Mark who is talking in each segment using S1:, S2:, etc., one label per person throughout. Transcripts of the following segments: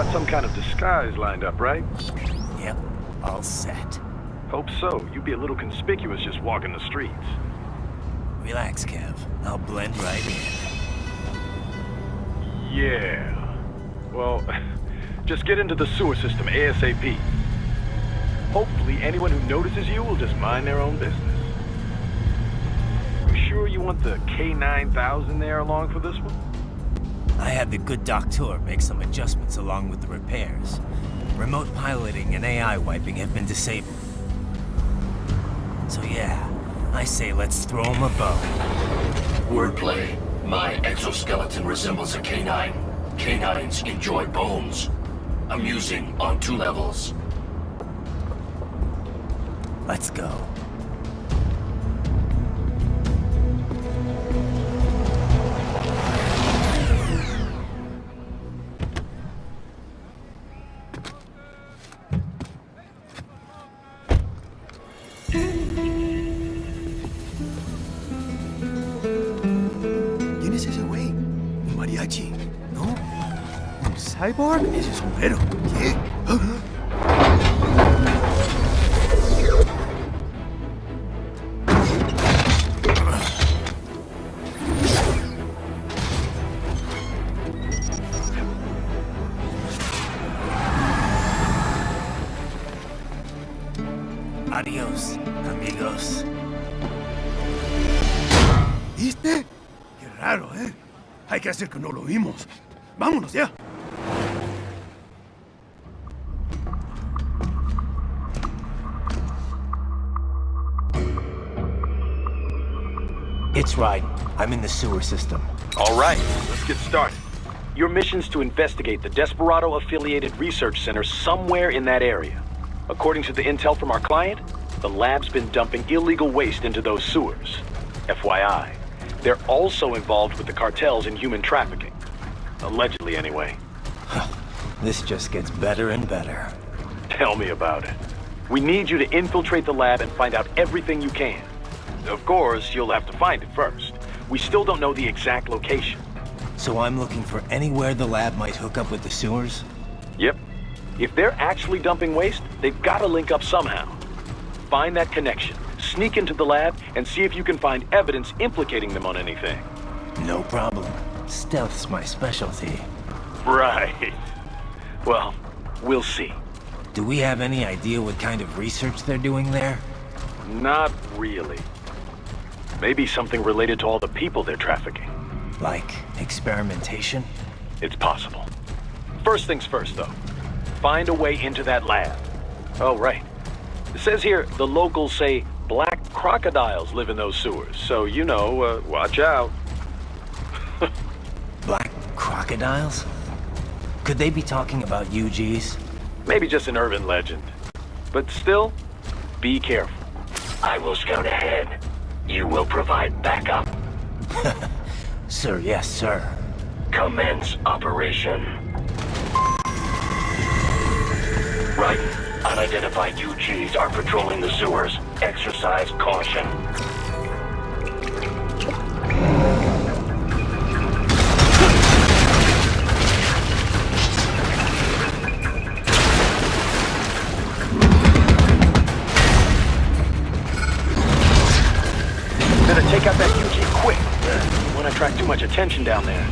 S1: got some kind of disguise lined up, right?
S2: Yep, all set.
S1: Hope so. You'd be a little conspicuous just walking the streets.
S2: Relax, Kev. I'll blend right in.
S1: Yeah. Well, just get into the sewer system ASAP. Hopefully anyone who notices you will just mind their own business. You sure you want the K9000 there along for this one?
S2: I had the good doctor make some adjustments along with the repairs. Remote piloting and AI wiping have been disabled. So yeah, I say let's throw him a bone.
S3: Wordplay. My exoskeleton resembles a canine. Canines enjoy bones. Amusing on 2 levels.
S2: Let's go.
S4: ¿Quién es ese güey? ¿Un mariachi? ¿No? ¿Un cyborg? Ese sombrero. ¿Qué?
S2: Adiós, amigos.
S4: ¿Viste? Qué raro, ¿eh? Hay que hacer que no lo vimos. ¡Vámonos ya!
S2: It's right. I'm in the sewer system.
S1: All right, let's get started. Your mission's to investigate the Desperado-affiliated research center somewhere in that area. According to the intel from our client, the lab's been dumping illegal waste into those sewers. FYI, they're also involved with the cartels in human trafficking. Allegedly, anyway.
S2: This just gets better and better.
S1: Tell me about it. We need you to infiltrate the lab and find out everything you can. Of course, you'll have to find it first. We still don't know the exact location.
S2: So I'm looking for anywhere the lab might hook up with the sewers?
S1: Yep. If they're actually dumping waste, they've got to link up somehow. Find that connection, sneak into the lab, and see if you can find evidence implicating them on anything.
S2: No problem. Stealth's my specialty.
S1: Right. Well, we'll see.
S2: Do we have any idea what kind of research they're doing there?
S1: Not really. Maybe something related to all the people they're trafficking.
S2: Like experimentation?
S1: It's possible. First things first, though. Find a way into that lab. Oh, right. It says here the locals say black crocodiles live in those sewers, so you know, watch out.
S2: Black crocodiles? Could they be talking about UGs?
S1: Maybe just an urban legend. But still, be careful.
S3: I will scout ahead. You will provide backup.
S2: Sir, yes, sir.
S3: Commence operation. Right. Unidentified UGs are patrolling the sewers. Exercise caution.
S1: Better take out that UG quick. Don't want to attract too much attention down there.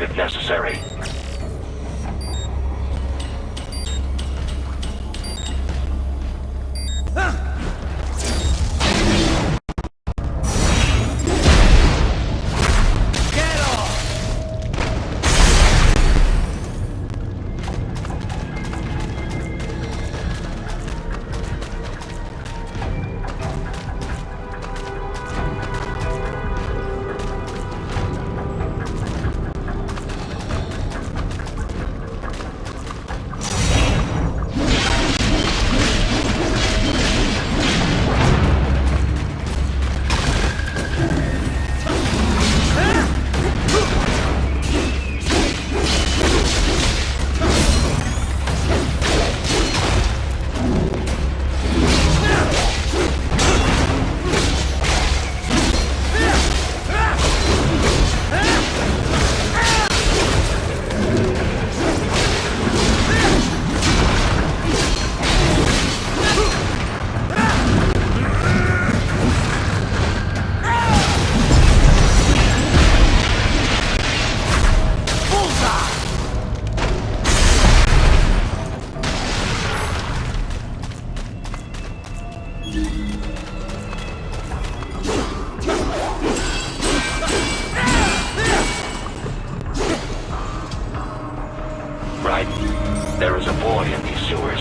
S3: help if necessary. Right. There is a boy in these sewers.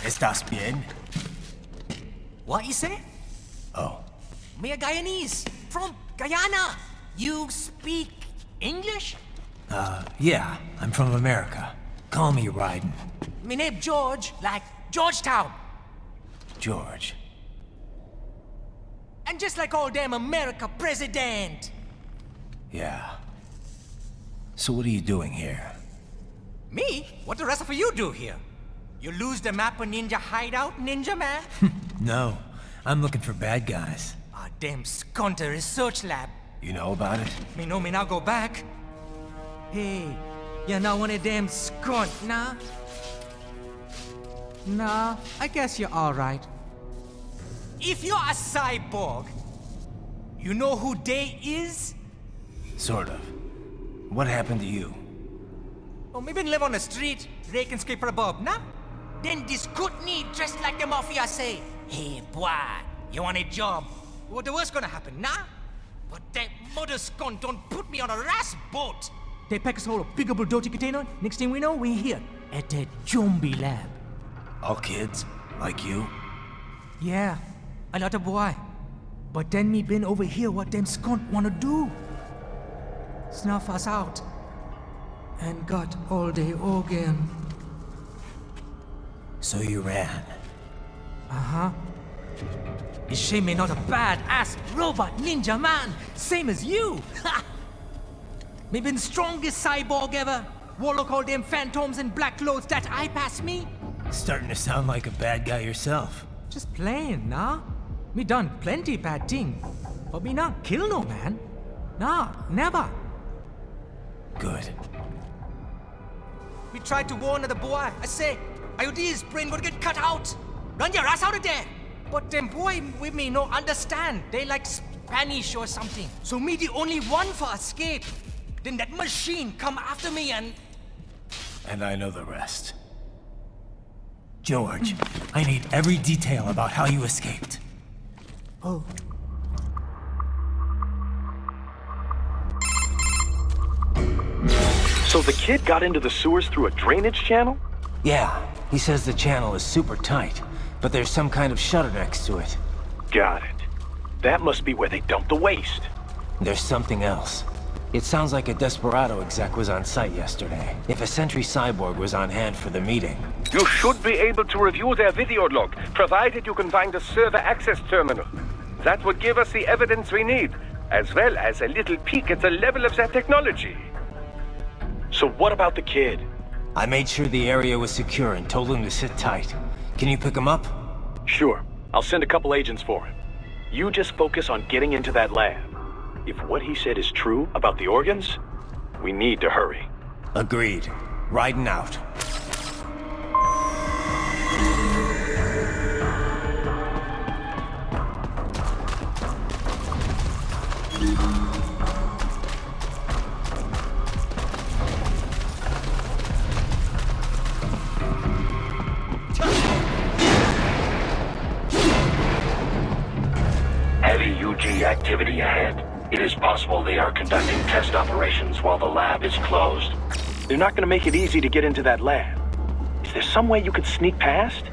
S2: ¿Estás bien?
S5: What you say?
S2: Oh,
S5: Me a Guyanese from Guyana. You speak English?
S2: yeah, I'm from America. Call me Ryden.
S5: Me name George, like Georgetown.
S2: George.
S5: And just like all damn America president.
S2: Yeah. So what are you doing here?
S5: Me? What the rest of you do here? You lose the map of Ninja Hideout, Ninja Man?
S2: No, I'm looking for bad guys.
S5: Ah, damn Skunter research lab.
S2: You know about it?
S5: Me know me now go back. Hey, you're not one of them skunt, nah? Nah, I guess you're alright. If you're a cyborg, you know who they is?
S2: Sort of. What happened to you?
S5: Oh, me been live on the street, rake and scrape for a bob, nah? Then this good need dressed like the mafia say, hey boy, you want a job? What the worst gonna happen, nah? But that mother skunt don't put me on a ras boat. They pack us all a bigger bulldozer container. Next thing we know, we're here at that zombie lab.
S2: All kids? Like you?
S5: Yeah, a lot of boy. But then me been over here what them skunt wanna do. Snuff us out. And got all the organ.
S2: So you ran.
S5: Uh-huh. Is she me not a bad-ass robot ninja man, same as you? Ha! Me been strongest cyborg ever. Warlock all them phantoms and black clothes that eye pass me.
S2: Starting to sound like a bad guy yourself.
S5: Just playing, nah? Me done plenty bad thing. But me not kill no man. Nah, never.
S2: Good.
S5: We tried to warn the boy. I say, IOD's brain gonna get cut out. Run your ass out of there. But them boy with me no understand. They like Spanish or something. So me the only one for escape. Then that machine come after me and...
S2: And I know the rest. George, I need every detail about how you escaped.
S5: Oh.
S1: So the kid got into the sewers through a drainage channel?
S2: Yeah, he says the channel is super tight, but there's some kind of shutter next to it.
S1: Got it. That must be where they dump the waste.
S2: There's something else. It sounds like a Desperado exec was on site yesterday. If a Sentry Cyborg was on hand for the meeting.
S6: You should be able to review their video log, provided you can find a server access terminal. That would give us the evidence we need, as well as a little peek at the level of their technology.
S1: So what about the kid?
S2: I made sure the area was secure and told him to sit tight. Can you pick him up?
S1: Sure. I'll send a couple agents for him. You just focus on getting into that lab. If what he said is true about the organs, we need to hurry.
S2: Agreed. Riding out.
S3: Heavy UG activity ahead. It is possible they are conducting test operations while the lab is closed.
S1: They're not gonna make it easy to get into that lab. Is there some way you could sneak past?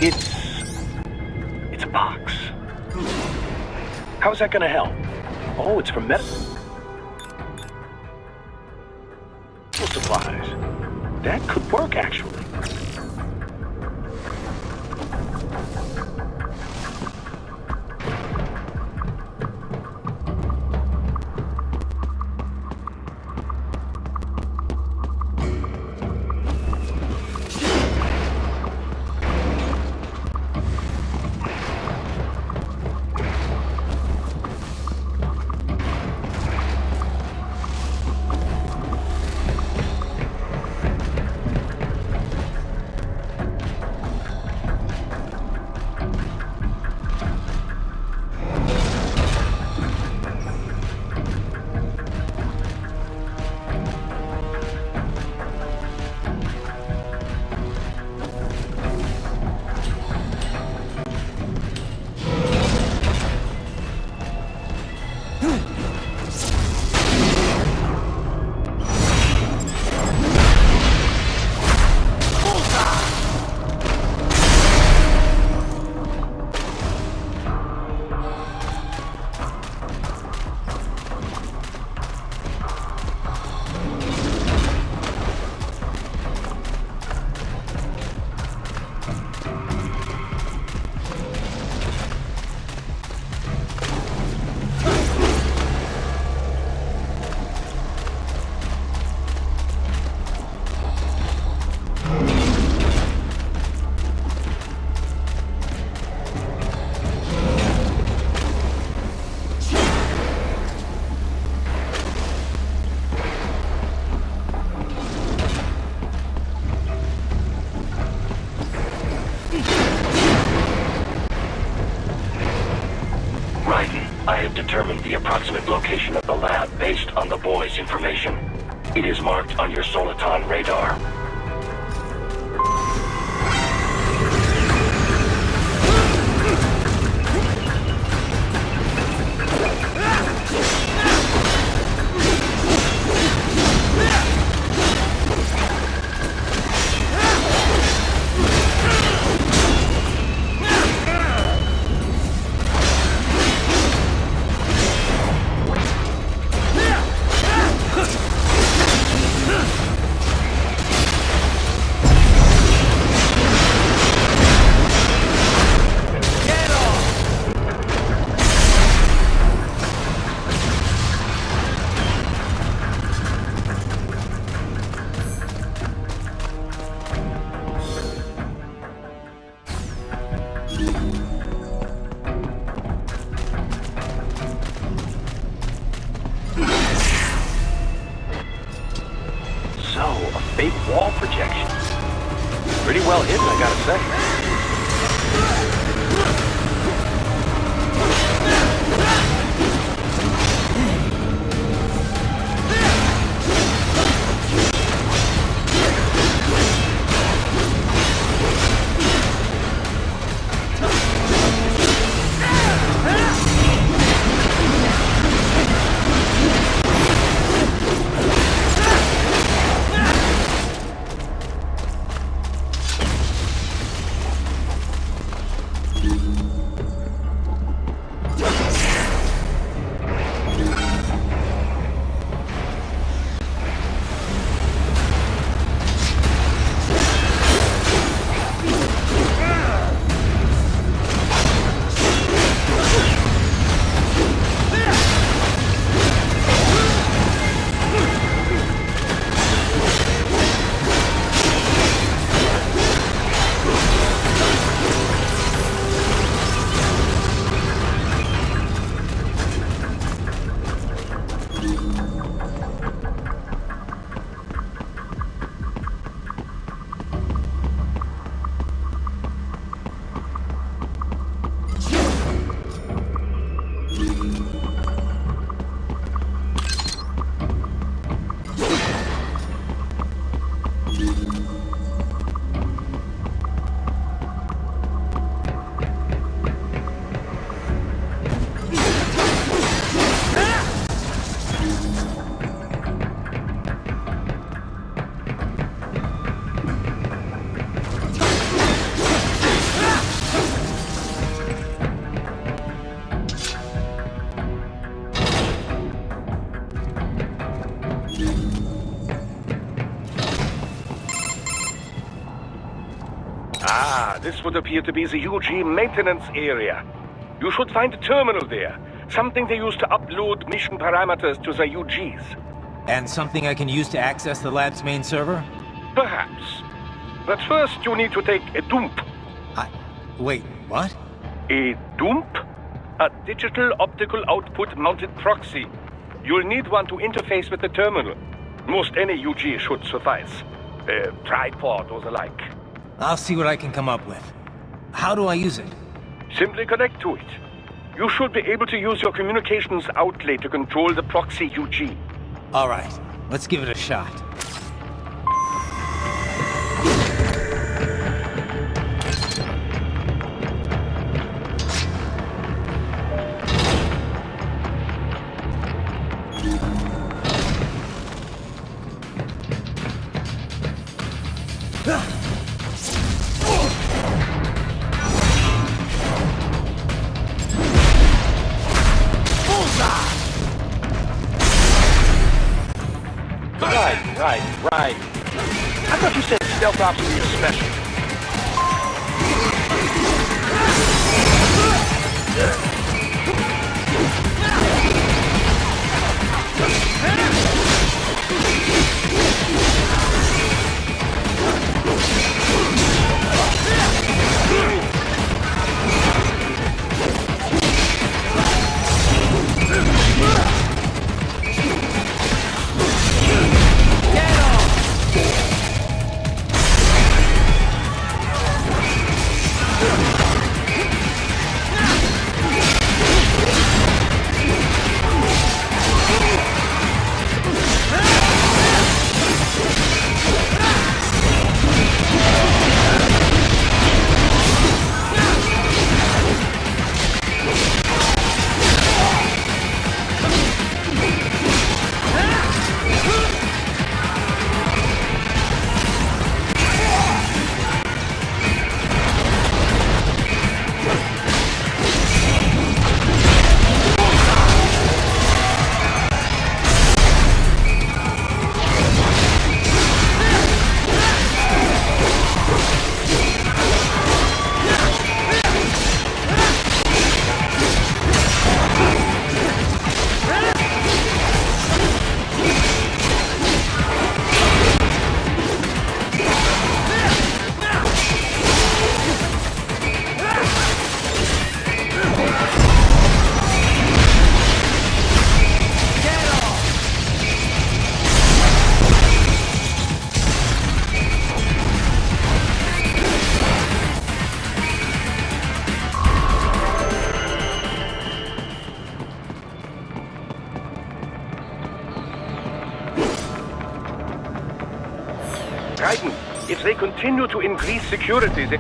S1: It's a box. How's that gonna help? Oh, it's for medical supplies. That could work, actually.
S3: I have determined the approximate location of the lab based on the boy's information. It is marked on your Soliton radar.
S1: Big wall projection. Pretty well hidden, I gotta say.
S6: This would appear to be the UG maintenance area. You should find a terminal there. Something they use to upload mission parameters to the UGs.
S2: And something I can use to access the lab's main server?
S6: Perhaps. But first you need to take a dump.
S2: Wait, what?
S6: A dump? A digital optical output mounted proxy. You'll need one to interface with the terminal. Most any UG should suffice. A tripod or the like.
S2: I'll see what I can come up with. How do I use it?
S6: Simply connect to it. You should be able to use your communications outlay to control the proxy UG.
S2: All right, let's give it a shot.
S1: Right. I thought you said stealth ops were your special.
S6: Raiden, if they continue to increase security, they...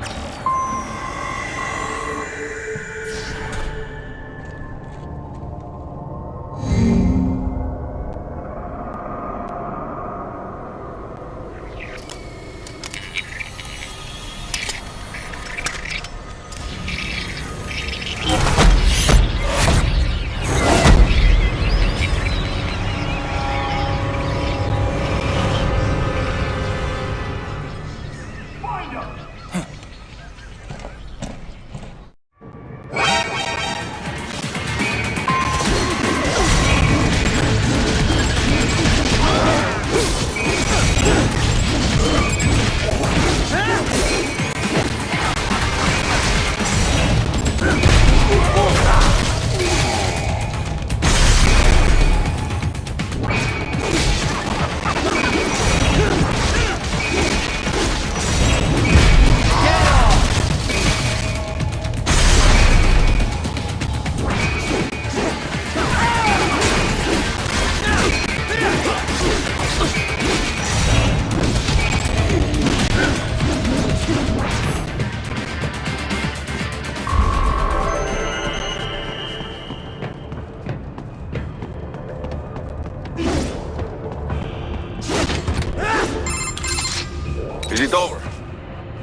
S6: Is it over?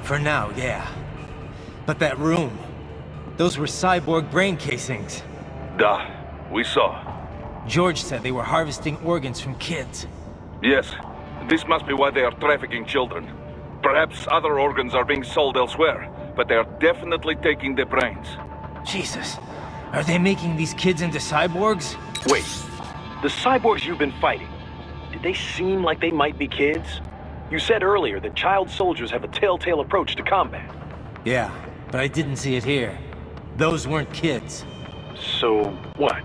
S2: For now, yeah. But that room, those were cyborg brain casings.
S6: Duh, we saw.
S2: George said they were harvesting organs from kids.
S6: Yes, this must be why they are trafficking children. Perhaps other organs are being sold elsewhere, but they are definitely taking their brains.
S2: Jesus, are they making these kids into cyborgs?
S1: Wait, the cyborgs you've been fighting, did they seem like they might be kids? You said earlier that child soldiers have a telltale approach to combat.
S2: Yeah, but I didn't see it here. Those weren't kids.
S1: So, what?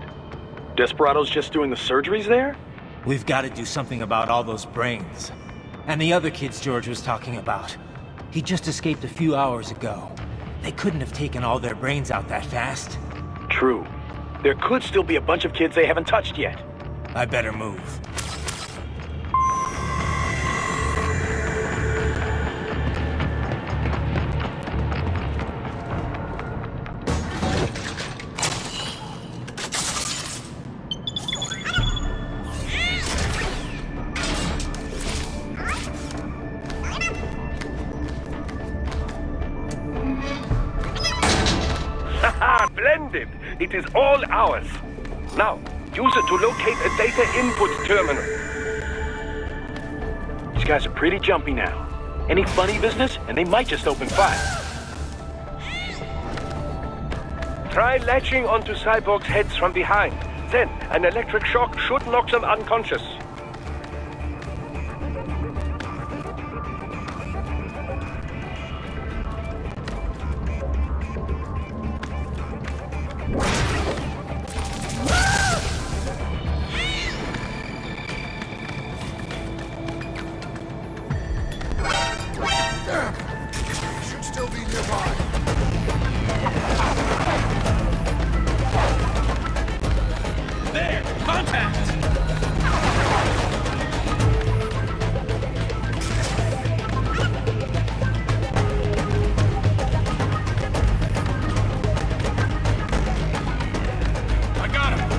S1: Desperado's just doing the surgeries there?
S2: We've got to do something about all those brains. And the other kids George was talking about. He just escaped a few hours ago. They couldn't have taken all their brains out that fast.
S1: True. There could still be a bunch of kids they haven't touched yet.
S2: I better move.
S6: Haha, blended! It is all ours. Now, use it to locate a data input terminal.
S1: These guys are pretty jumpy now. Any funny business, and they might just open fire.
S6: Try latching onto cyborgs' heads from behind. Then, an electric shock should knock them unconscious.
S4: Should still be nearby.
S7: There! Contact! I got him!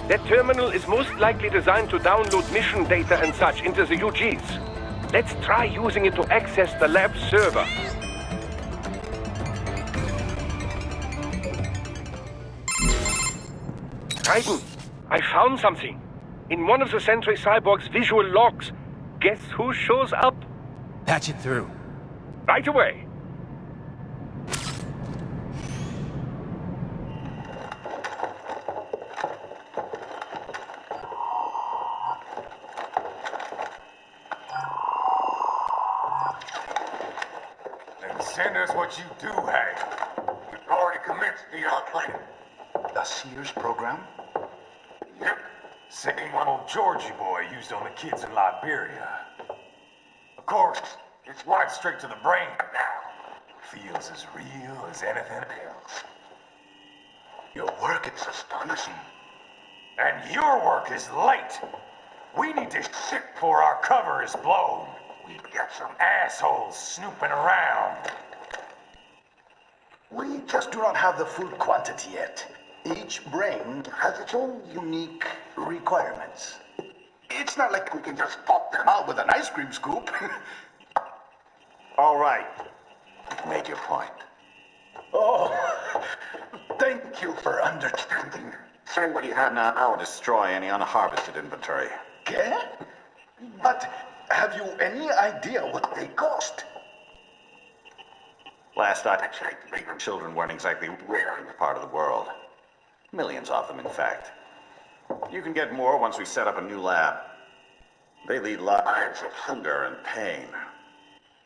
S6: That terminal is most likely designed to download mission data and such into the UGs. Let's try using it to access the lab server. Raiden, I found something. In one of the Sentry Cyborg's visual logs. Guess who shows up?
S2: Patch it through.
S6: Right away.
S8: Then send us what you do have. We've already commenced the plan.
S9: The Sears program?
S8: Yep. Same one old Georgie boy used on the kids in Liberia. Of course, It's right straight to the brain now. Feels as real as anything else.
S9: Your work is astonishing.
S8: And your work is late. We need to shit before our cover is blown. We've got some assholes snooping around.
S9: We just do not have the full quantity yet. Each brain has its own unique requirements. It's not like we can just pop them out with an ice cream scoop.
S10: All right. Make your point.
S9: Oh, thank you for understanding.
S10: Say what you have now. I'll destroy any unharvested inventory.
S9: Okay? But have you any idea what they cost?
S10: Last I checked, children weren't exactly rare in this part of the world. Millions of them, in fact. You can get more once we set up a new lab. They lead lives of hunger and pain.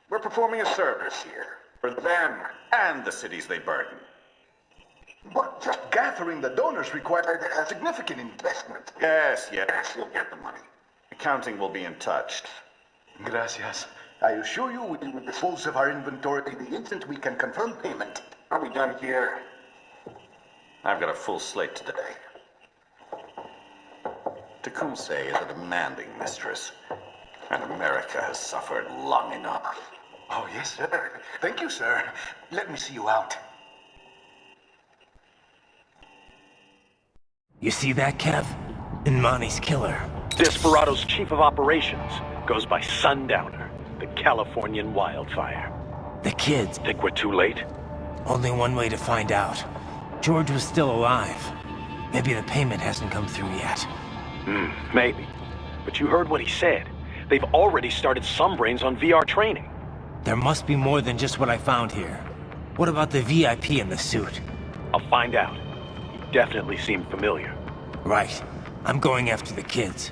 S10: We're performing a service here for them and the cities they burden.
S9: But just gathering the donors required a significant investment.
S10: Yes, you'll get the money. Accounting will be in touch.
S9: Gracias. I assure you we will dispose of our inventory the instant we can confirm payment.
S10: Are we done here? I've got a full slate today. Tecumseh is a demanding mistress, and America has suffered long enough.
S9: Oh, yes, sir. Thank you, sir. Let me see you out.
S2: You see that, Kev? Imani's killer.
S1: Desperado's chief of operations goes by Sundowner, the Californian wildfire.
S2: The kids.
S1: Think we're too late?
S2: Only one way to find out. George was still alive. Maybe the payment hasn't come through yet.
S1: Maybe. But you heard what he said. They've already started some brains on VR training.
S2: There must be more than just what I found here. What about the VIP in the suit?
S1: I'll find out. He definitely seemed familiar.
S2: Right. I'm going after the kids.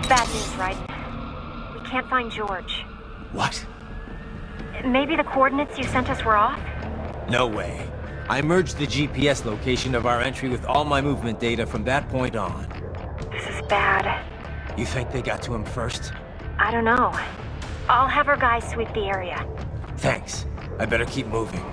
S11: Bad news, right? We can't find George.
S2: What?
S11: Maybe the coordinates you sent us were off?
S2: No way. I merged the GPS location of our entry with all my movement data from that point on.
S11: This is bad.
S2: You think they got to him first?
S11: I don't know. I'll have our guys sweep the area.
S2: Thanks. I better keep moving.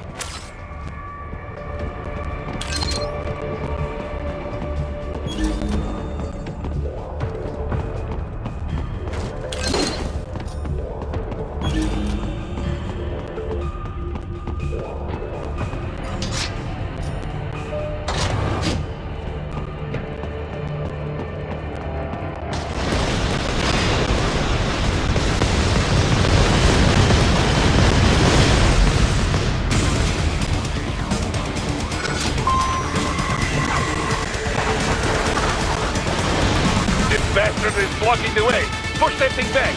S6: blocking the way. Push that thing back.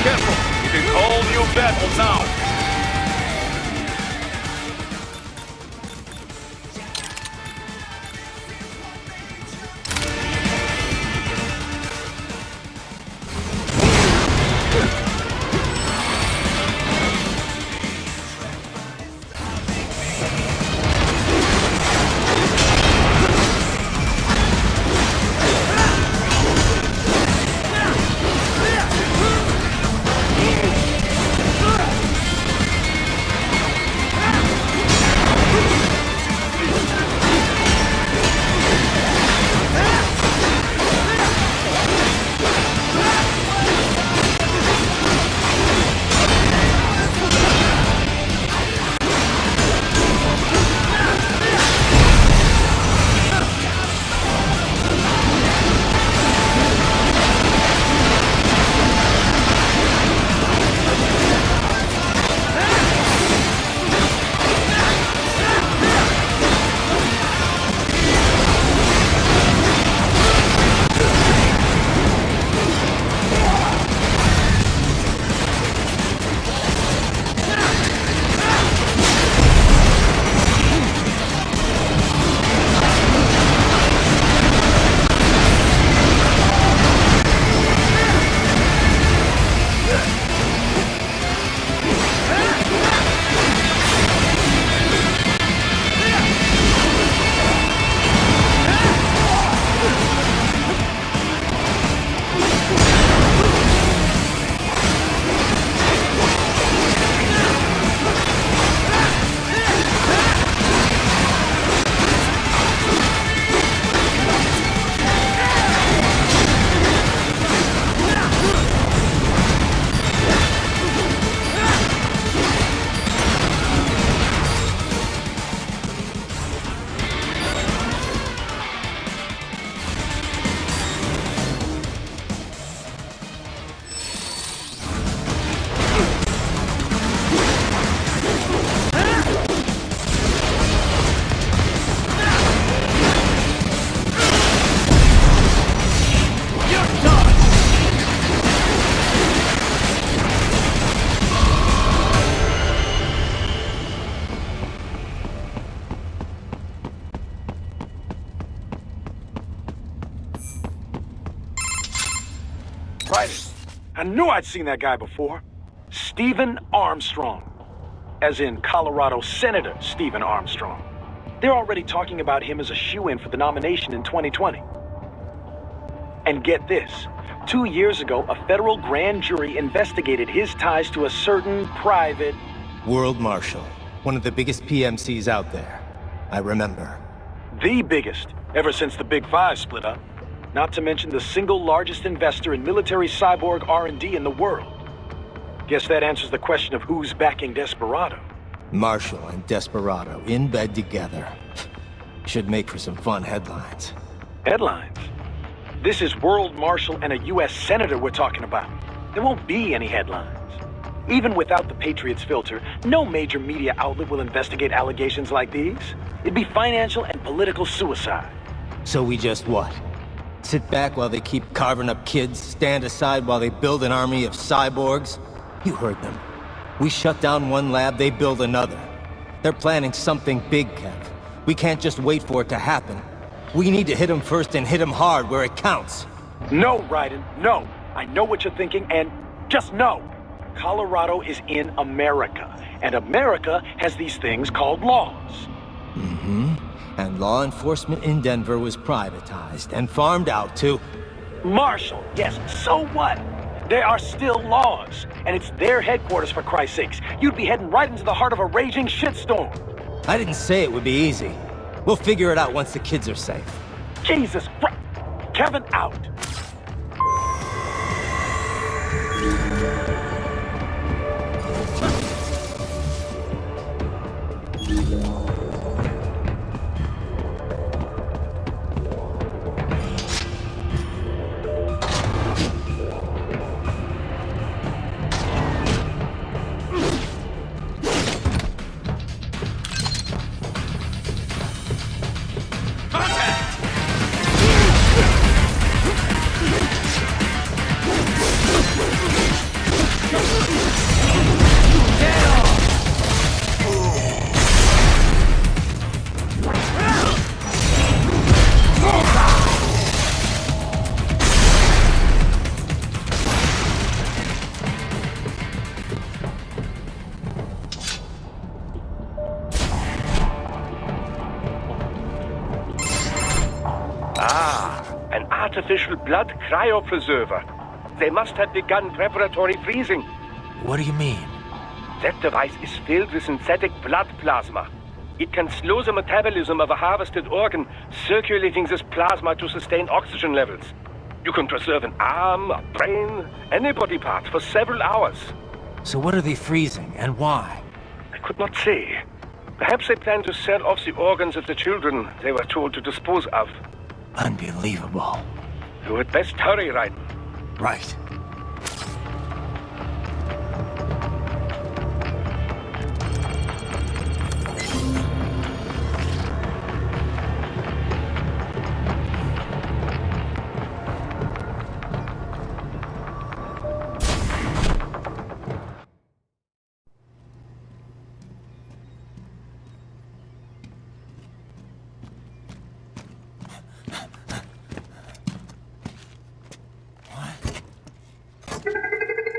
S6: Careful! It is all new battle now!
S1: Right. I knew I'd seen that guy before. Stephen Armstrong. As in Colorado Senator Stephen Armstrong. They're already talking about him as a shoo-in for the nomination in 2020. And get this. 2 years ago, a federal grand jury investigated his ties to a certain private...
S2: World Marshal. One of the biggest PMCs out there. I remember.
S1: The biggest, ever since the Big Five split up. Not to mention the single largest investor in military cyborg R&D in the world. Guess that answers the question of who's backing Desperado.
S2: Marshall and Desperado in bed together. Should make for some fun headlines.
S1: Headlines? This is World Marshal and a U.S. Senator we're talking about. There won't be any headlines. Even without the Patriots filter, no major media outlet will investigate allegations like these. It'd be financial and political suicide.
S2: So we just what? Sit back while they keep carving up kids, stand aside while they build an army of cyborgs? You heard them. We shut down one lab, they build another. They're planning something big, Kev. We can't just wait for it to happen. We need to hit them first and hit them hard where it counts.
S1: No, Raiden, no. I know what you're thinking, and just no. Colorado is in America, and America has these things called laws.
S2: Mm-hmm. And law enforcement in Denver was privatized and farmed out to...
S1: Marshall, yes, so what? There are still laws, and it's their headquarters for Christ's sakes. You'd be heading right into the heart of a raging shitstorm.
S2: I didn't say it would be easy. We'll figure it out once the kids are safe.
S1: Jesus Christ! Kevin out!
S6: An artificial blood cryopreserver. They must have begun preparatory freezing.
S5: What do you mean?
S6: That device is filled with synthetic blood plasma. It can slow the metabolism of a harvested organ, circulating this plasma to sustain oxygen levels. You can preserve an arm, a brain, any body part for several hours.
S5: So what are they freezing, and why?
S6: I could not say. Perhaps they plan to sell off the organs of the children they were told to dispose of.
S5: Unbelievable.
S6: You had best hurry, right?
S5: Right.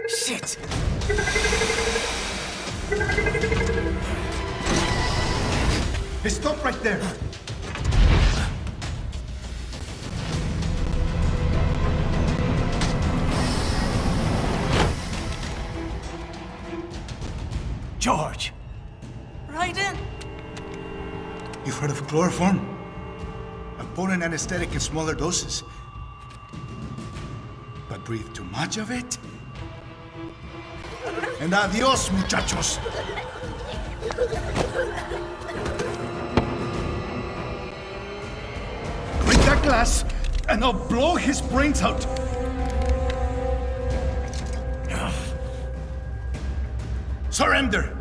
S5: Shit!
S9: Hey, stop right there!
S4: George!
S5: Raiden!
S9: You've heard of chloroform? A potent anesthetic in smaller doses. But breathe too much of it? And adios, muchachos! Break that glass, and I'll blow his brains out! Surrender!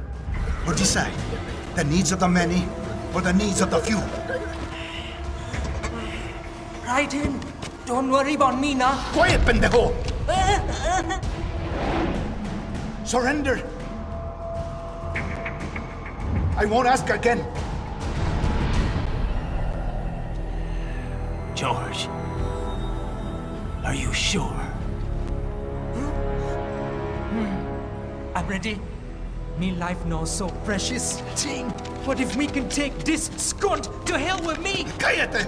S9: Or decide, the needs of the many, or the needs of the few.
S5: Raiden, don't worry about me now.
S9: Quiet, pendejo! Surrender! I won't ask again.
S5: George, are you sure? I'm ready. Me life now so precious. Ting, what if we can take this skunt to hell with me?
S9: Cállate!